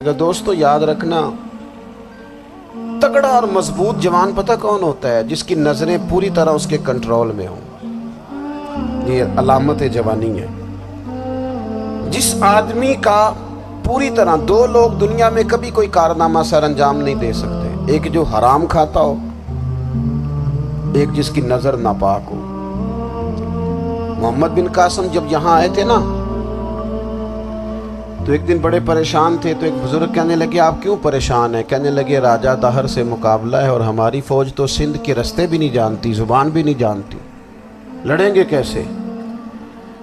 दोस्तों याद रखना, तगड़ा और मजबूत जवान पता कौन होता है? जिसकी नजरें पूरी तरह उसके कंट्रोल में हों। ये अलामत जवानी है। जिस आदमी का पूरी तरह, दो लोग दुनिया में कभी कोई कारनामा सर अंजाम नहीं दे सकते, एक जो हराम खाता हो, एक जिसकी नजर नापाक हो। मोहम्मद बिन कासिम जब यहाँ आए थे ना, तो एक दिन बड़े परेशान थे। तो एक बुजुर्ग कहने लगे, आप क्यों परेशान हैं? कहने लगे, राजा दहर से मुकाबला है और हमारी फौज तो सिंध के रास्ते भी नहीं जानती, जुबान भी नहीं जानती, लड़ेंगे कैसे?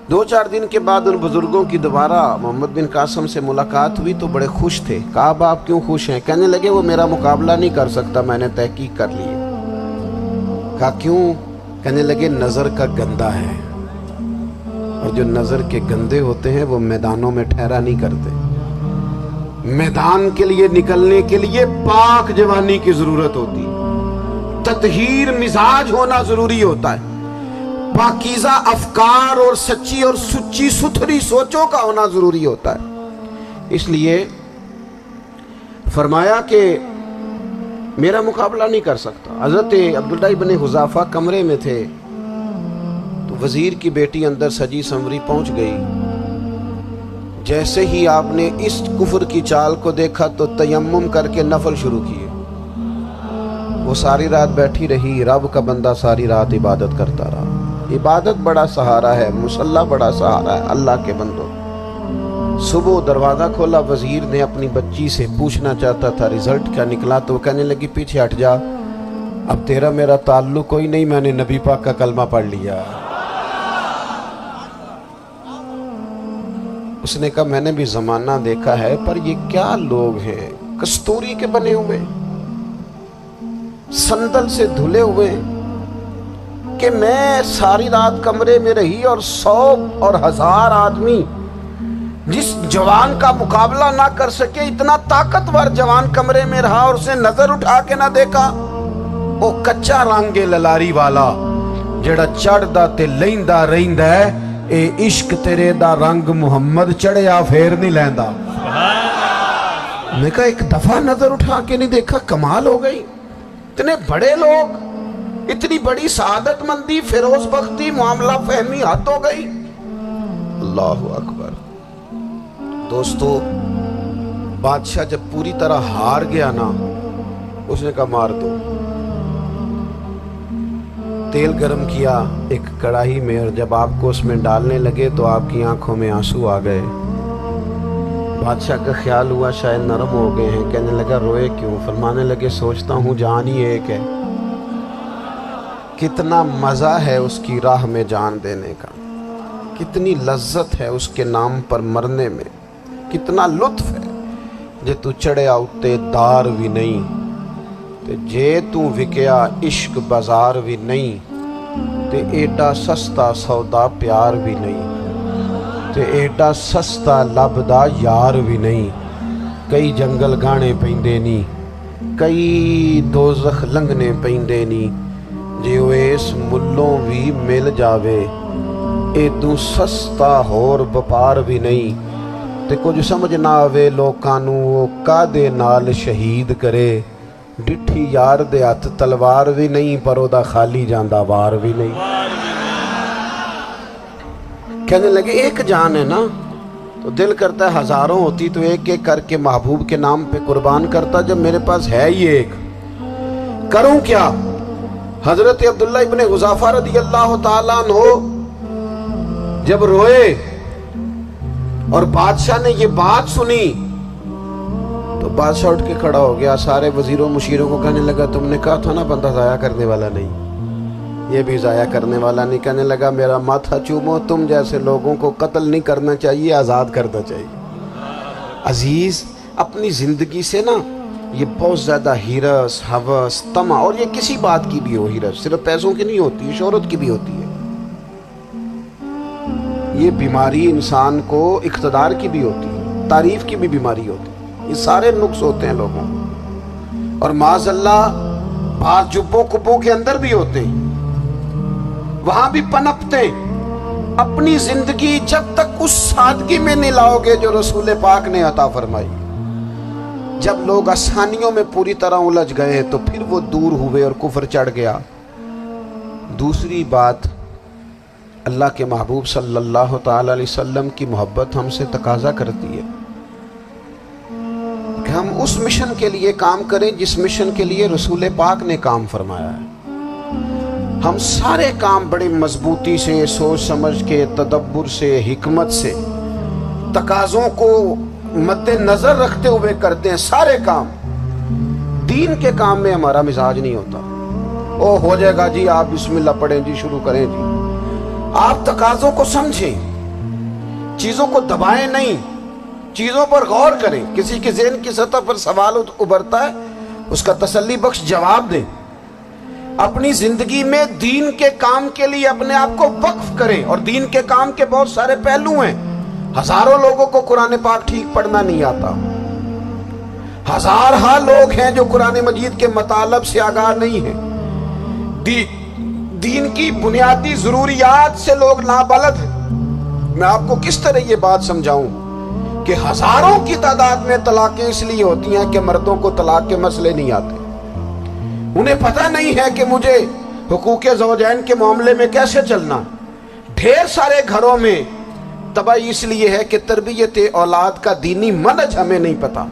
2-4 दिन के बाद उन बुजुर्गों की दोबारा मोहम्मद बिन कासिम से मुलाकात हुई तो बड़े खुश थे। कहा, अब आप क्यों खुश हैं? कहने लगे, वो मेरा मुकाबला नहीं कर सकता, मैंने तहकीक कर ली है। कहा, क्यों? कहने लगे, नजर का गंदा है, और जो नजर के गंदे होते हैं वो मैदानों में ठहरा नहीं करते। मैदान के लिए निकलने के लिए पाक जवानी की जरूरत होती है, ततहीर मिजाज होना जरूरी होता है, पाकीज़ा अफकार और सच्ची और सुच्ची सुथरी सोचों का होना जरूरी होता है। इसलिए फरमाया कि मेरा मुकाबला नहीं कर सकता। हजरत अब्दुल्लाह इब्न हुज़ाफा कमरे में थे, वजीर की बेटी अंदर सजी संवरी पहुंच गई। जैसे ही आपने इस कुफर की चाल को देखा तो तयम्मुम करके नफल शुरू किए। वो सारी रात बैठी रही, रब का बंदा सारी रात इबादत करता रहा। इबादत बड़ा सहारा है, मुसल्ला बड़ा सहारा है अल्लाह के बंदो। सुबह दरवाज़ा खोला, वजीर ने अपनी बच्ची से पूछना चाहता था रिजल्ट क्या निकला, तो वो कहने लगी, पीछे हट जा, अब तेरा मेरा ताल्लुक कोई नहीं, मैंने नबी पाक का कलमा पढ़ लिया। उसने कहा, मैंने भी जमाना देखा है, पर ये क्या लोग हैं, कस्तूरी के बने हुए, संदल से धुले हुए, कि मैं सारी रात कमरे में रही और 100 और 1000 आदमी जिस जवान का मुकाबला ना कर सके, इतना ताकतवर जवान कमरे में रहा और उसने नजर उठा के ना देखा। वो कच्चा रंग ललारी वाला जेड़ा चढ़दा ते लैंदा रहिंदा है, ए इश्क तेरे दा रंग मुहम्मद चढ़िया फेर नहीं लैंदा। मैं कहा, एक दफा नजर उठा के नहीं देखा, कमाल हो गई। इतने बड़े लोग, इतनी बड़ी सआदत मंदी, फिरोज बख्ती, मामला फहमी हद हो गई। अल्लाहु अकबर। दोस्तों, बादशाह जब पूरी तरह हार गया ना, उसने कहा, मार दो। तेल गरम किया एक कढ़ाई में, और जब आपको उसमें डालने लगे तो आपकी आंखों में आंसू आ गए। बादशाह का ख्याल हुआ शायद नरम हो गए हैं। कहने लगा, रोए क्यों? फरमाने लगे, सोचता हूँ जान ही एक है, कितना मज़ा है उसकी राह में जान देने का, कितनी लज्जत है उसके नाम पर मरने में, कितना लुत्फ है। जे तू चढ़िया उत्ते दार भी नहीं, ते जे तू विकया इश्क बाजार भी नहीं, ते एडा सस्ता सौदा प्यार भी नहीं, ते एडा सस्ता लभदा यार भी नहीं। कई जंगल गाने पैंदे नी, कई दोज़ख लंघने पैंदे नी, जे ओ इस मुल्लों भी मिल जावे, एदू सस्ता होर व्यापार भी नहीं। ते कुछ समझ ना आवे लोकां नू वो कादे नाल शहीद करे, डिठी यार दे हथ तलवार भी नहीं, पर ओदा खाली जांदा वार भी नहीं। कहने लगे, एक जान है ना, तो दिल करता है हजारों होती तो एक एक करके महबूब के नाम पे कुर्बान करता, जब मेरे पास है ही एक, करूं क्या? हजरत अब्दुल्लाह इब्न हुज़ाफा रदियल्लाहु ताला अन्हु जब रोए और बादशाह ने ये बात सुनी, तो बादशाह उठ के खड़ा हो गया, सारे वजीरों मुशीरों को कहने लगा, तुमने कहा था ना बंदा जाया करने वाला नहीं, ये भी जाया करने वाला नहीं। कहने लगा, मेरा माथा चूमो, तुम जैसे लोगों को कत्ल नहीं करना चाहिए, आज़ाद करना चाहिए। अजीज, अपनी ज़िंदगी से ना ये बहुत ज़्यादा हिरस, हवस, तमा, और ये किसी बात की भी हो, हिरस सिर्फ पैसों की नहीं होती, शोहरत की भी होती है। ये बीमारी इंसान को इख्तदार की भी होती है, तारीफ की भी बीमारी होती है। ये सारे नुक्स होते हैं लोगों, और माज़अल्लाह बाज़ जुब्बों कुब्बों के अंदर भी होते हैं, वहां भी पनपते। अपनी जिंदगी जब तक उस सादगी में नहीं लाओगे जो रसूल पाक ने अता फरमाई, جب لوگ آسانیوں میں پوری طرح الجھ گئے تو پھر وہ دور ہوئے اور کفر چڑھ گیا۔ دوسری بات، اللہ کے محبوب صلی اللہ تعالی علیہ وسلم کی محبت ہم سے تقاضا کرتی ہے کہ ہم اس مشن کے لیے کام کریں جس مشن کے لیے رسول پاک نے کام فرمایا ہے۔ ہم سارے کام بڑی مضبوطی سے، سوچ سمجھ کے، تدبر سے، حکمت سے، تقاضوں کو مد نظر رکھتے ہوئے کرتے ہیں سارے کام۔ دین کے کام میں ہمارا مزاج نہیں ہوتا، او ہو جائے گا جی، آپ بسم اللہ پڑھیں جی، شروع کریں جی۔ آپ تقاضوں کو سمجھیں، چیزوں کو دبائیں نہیں، چیزوں پر غور کریں۔ کسی کے ذہن کی سطح پر سوال ابھرتا ہے، اس کا تسلی بخش جواب دیں۔ اپنی زندگی میں دین کے کام کے لیے اپنے آپ کو وقف کریں، اور دین کے کام کے بہت سارے پہلو ہیں۔ ہزاروں لوگوں کو قرآن پاک ٹھیک پڑھنا نہیں آتا، ہزارہا لوگ ہیں جو قرآن مجید کے مطالب سے آگاہ نہیں ہیں، دین کی بنیادی ضروریات سے لوگ نابلد ہیں۔ میں آپ کو کس طرح یہ بات سمجھاؤں کہ ہزاروں کی تعداد میں طلاقیں اس لیے ہوتی ہیں کہ مردوں کو طلاق کے مسئلے نہیں آتے، انہیں پتہ نہیں ہے کہ مجھے حقوق زوجین کے معاملے میں کیسے چلنا۔ ڈھیر سارے گھروں میں تباہی اس لیے ہے کہ تربیت اولاد کا دینی منہج ہمیں نہیں پتا۔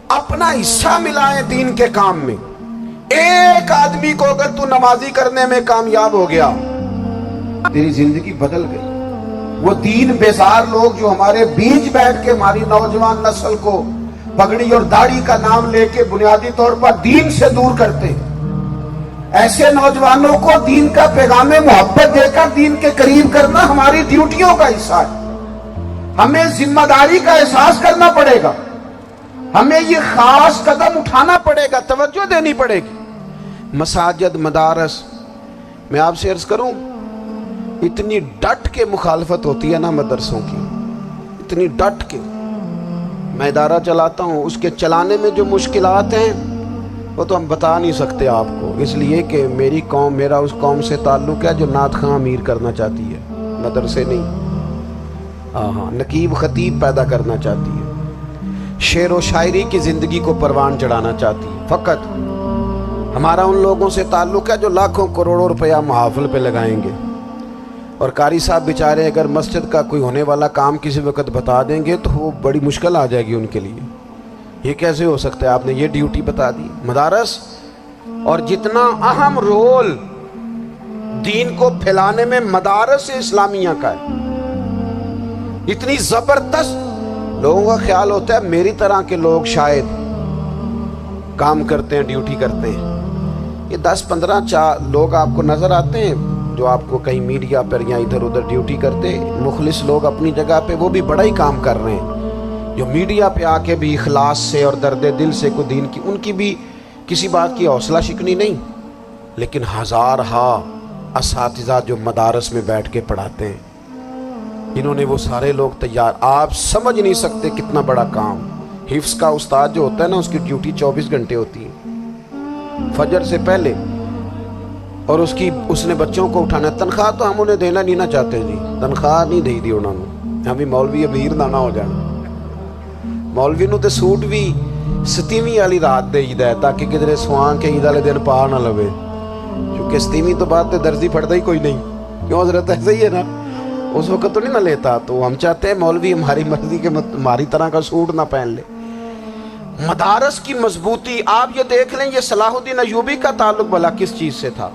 اپنا حصہ ملائیں دین کے کام میں۔ ایک آدمی کو اگر تو نمازی کرنے میں کامیاب ہو گیا، تیری زندگی بدل گئی۔ وہ دین بیزار لوگ جو ہمارے بیچ بیٹھ کے ہماری نوجوان نسل کو پگڑی اور داڑھی کا نام لے کے بنیادی طور پر دین سے دور کرتے ہیں، ایسے نوجوانوں کو دین کا پیغام محبت دے کر دین کے قریب کرنا ہماری ڈیوٹیوں کا حصہ ہے۔ ہمیں ذمہ داری کا احساس کرنا پڑے گا، ہمیں یہ خاص قدم اٹھانا پڑے گا، توجہ دینی پڑے گی۔ مساجد، مدارس، میں آپ سے عرض کروں، اتنی ڈٹ کے مخالفت ہوتی ہے نا مدرسوں کی، اتنی ڈٹ کے۔ میں ادارہ چلاتا ہوں، اس کے چلانے میں جو مشکلات ہیں وہ تو ہم بتا نہیں سکتے آپ کو، اس لیے کہ میری قوم، میرا اس قوم سے تعلق ہے جو نعت خواں امیر کرنا چاہتی ہے، مدرسے نہیں، نقیب خطیب پیدا کرنا چاہتی ہے، شعر و شاعری کی زندگی کو پروان چڑھانا چاہتی ہے۔ فقط ہمارا ان لوگوں سے تعلق ہے جو لاکھوں کروڑوں روپیہ محافل پہ لگائیں گے، اور قاری صاحب بیچارے اگر مسجد کا کوئی ہونے والا کام کسی وقت بتا دیں گے تو وہ بڑی مشکل آ جائے گی ان کے لیے۔ یہ کیسے ہو سکتا ہے، آپ نے یہ ڈیوٹی بتا دی۔ مدارس، اور جتنا اہم رول دین کو پھیلانے میں مدارس اسلامیہ کا ہے، اتنی زبردست، لوگوں کا خیال ہوتا ہے میری طرح کے لوگ شاید کام کرتے ہیں، ڈیوٹی کرتے ہیں۔ یہ 10-15 لوگ آپ کو نظر آتے ہیں جو آپ کو کہیں میڈیا پر یا ادھر ادھر ڈیوٹی کرتے، مخلص لوگ اپنی جگہ پہ، وہ بھی بڑا ہی کام کر رہے ہیں، جو میڈیا پہ آ کے بھی اخلاص سے اور درد دل سے کو دین کی، ان کی بھی کسی بات کی حوصلہ شکنی نہیں۔ لیکن ہزارہا اساتذہ جو مدارس میں بیٹھ کے پڑھاتے ہیں، انہوں نے وہ سارے لوگ تیار، آپ سمجھ نہیں سکتے کتنا بڑا کام۔ حفظ کا استاد جو ہوتا ہے نا، اس کی ڈیوٹی 24 گھنٹے ہوتی ہے، فجر سے پہلے، اور اس نے بچوں کو اٹھانا۔ تنخواہ تو ہم انہیں دینا نہیں نہ چاہتے جی، تنخواہ نہیں دے دی انہوں نے، ہم بھی مولوی امیر نہ ہو جانا۔ مولوی نو تے سوٹ بھی 27ویں والی رات دے ہے تاکہ کدھر سوان کے عید والے دن پا نہ لوے، کیونکہ 27ویں تو بعد تے درزی پھڑتا ہی کوئی نہیں، کیوں حضرت ایسے ہی ہے نا، اس وقت تو نہیں نہ لیتا۔ تو ہم چاہتے ہیں مولوی ہماری مرضی کے ہماری طرح کا سوٹ نہ پہن لے۔ مدارس کی مضبوطی، آپ یہ دیکھ لیں، یہ صلاح الدین ایوبی کا تعلق بھلا کس چیز سے تھا؟